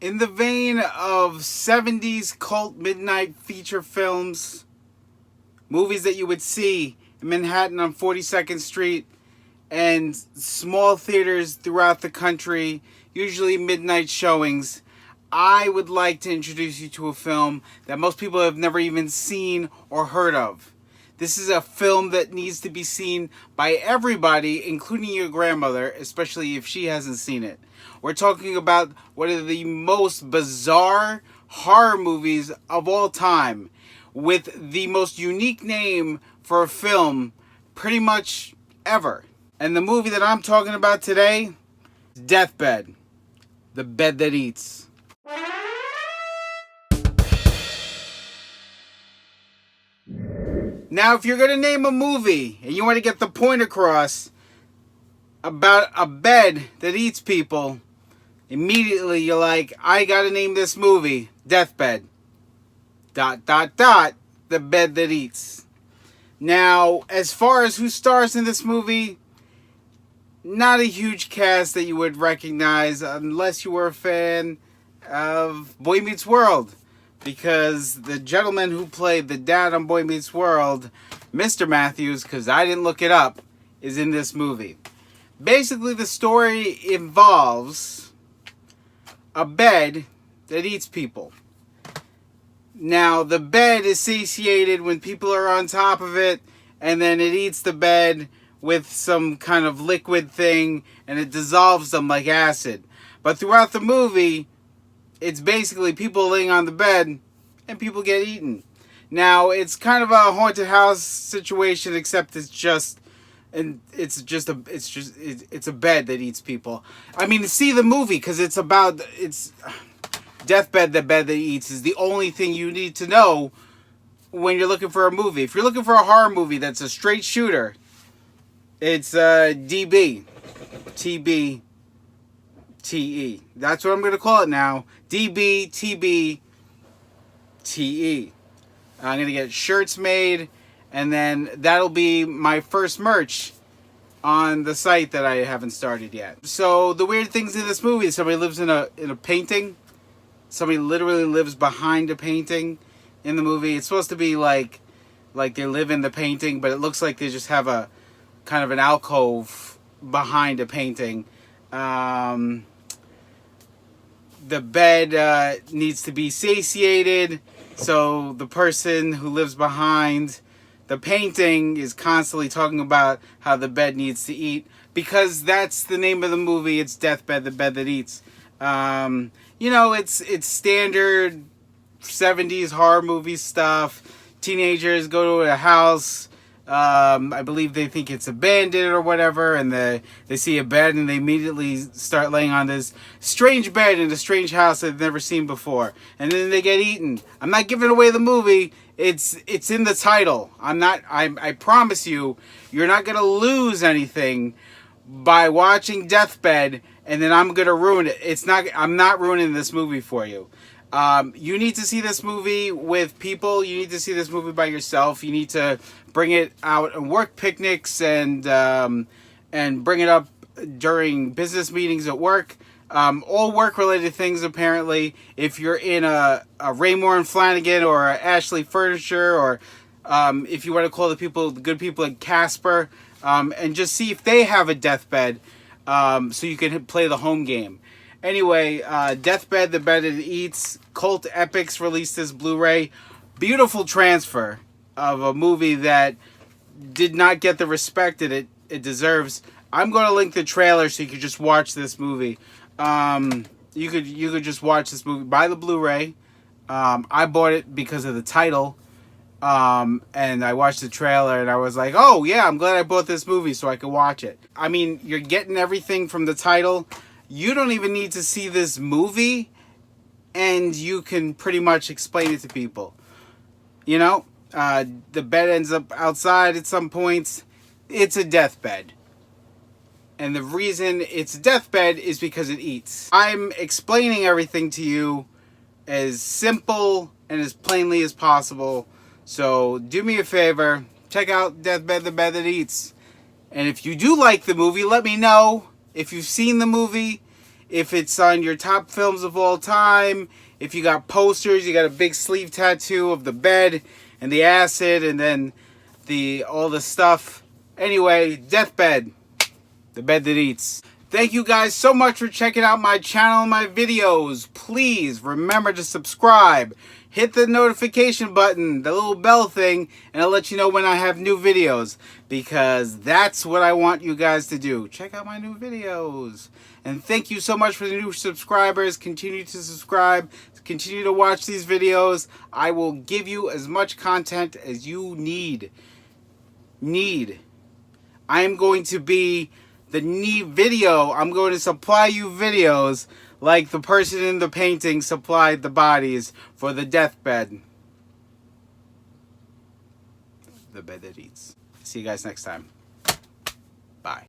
In the vein of 70s cult midnight feature films, movies that you would see in Manhattan on 42nd Street and small theaters throughout the country, usually midnight showings, I would like to introduce you to a film that most people have never even seen or heard of. This is a film that needs to be seen by everybody, including your grandmother, especially if she hasn't seen it. We're talking about one of the most bizarre horror movies of all time, with the most unique name for a film pretty much ever. And the movie that I'm talking about today is Deathbed, The Bed That Eats. Now, if you're going to name a movie and you want to get the point across about a bed that eats people, immediately you're like, I got to name this movie Deathbed. ... The Bed That Eats. Now, as far as who stars in this movie, not a huge cast that you would recognize unless you were a fan of Boy Meets World. Because the gentleman who played the dad on Boy Meets World, Mr. Matthews, because I didn't look it up, is in this movie. Basically, the story involves a bed that eats people. Now, the bed is satiated when people are on top of it, and then it eats the bed with some kind of liquid thing, and it dissolves them like acid. But throughout the movie, it's basically people laying on the bed and people get eaten. Now, it's kind of a haunted house situation, except it's a bed that eats people. I mean, see the movie, because it's Deathbed, The Bed That Eats is the only thing you need to know when you're looking for a movie. If you're looking for a horror movie that's a straight shooter, it's DB. TB. TE. That's what I'm going to call it now. DB, TB, TE. I'm going to get shirts made, and then that'll be my first merch on the site that I haven't started yet. So the weird things in this movie, somebody lives in a painting. Somebody literally lives behind a painting in the movie. It's supposed to be like they live in the painting, but it looks like they just have a kind of an alcove behind a painting. The bed needs to be satiated, so the person who lives behind the painting is constantly talking about how the bed needs to eat, because that's the name of the movie. It's Deathbed, The Bed That Eats. It's standard 70s horror movie stuff. Teenagers go to a house. I believe they think it's abandoned or whatever, and they see a bed and they immediately start laying on this strange bed in a strange house they've never seen before, and then they get eaten. I'm not giving away the movie. It's in the title. I promise you, you're not gonna lose anything by watching Deathbed, and then I'm gonna ruin it. I'm not ruining this movie for you. You need to see this movie with people. You need to see this movie by yourself. You need to bring it out and work picnics and bring it up during business meetings at work. All work-related things, apparently. If you're in a Raymore and Flanagan or a Ashley Furniture, or if you want to call the good people at Casper, and just see if they have a deathbed, so you can play the home game. Anyway, Deathbed, The Bed That Eats, Cult Epics released this Blu-ray. Beautiful transfer of a movie that did not get the respect that it deserves. I'm going to link the trailer so you could just watch this movie. You could just watch this movie. Buy the Blu-ray. I bought it because of the title. And I watched the trailer and I was like, oh yeah, I'm glad I bought this movie so I could watch it. I mean, you're getting everything from the title. You don't even need to see this movie, and you can pretty much explain it to people. The bed ends up outside at some points. It's a deathbed. And the reason it's a deathbed is because it eats. I'm explaining everything to you as simple and as plainly as possible. So do me a favor, check out Deathbed, The Bed That Eats. And if you do like the movie, let me know. If you've seen the movie, if it's on your top films of all time, if you got posters, you got a big sleeve tattoo of the bed and the acid and then all the stuff. Anyway, Deathbed, the bed that eats. Thank you guys so much for checking out my channel and my videos. Please remember to subscribe. Hit the notification button, the little bell thing, and I'll let you know when I have new videos. Because that's what I want you guys to do. Check out my new videos. And thank you so much for the new subscribers. Continue to subscribe. Continue to watch these videos. I will give you as much content as you need. I am going to be the video. I'm going to supply you videos like the person in the painting supplied the bodies for the deathbed. The bed that eats. See you guys next time.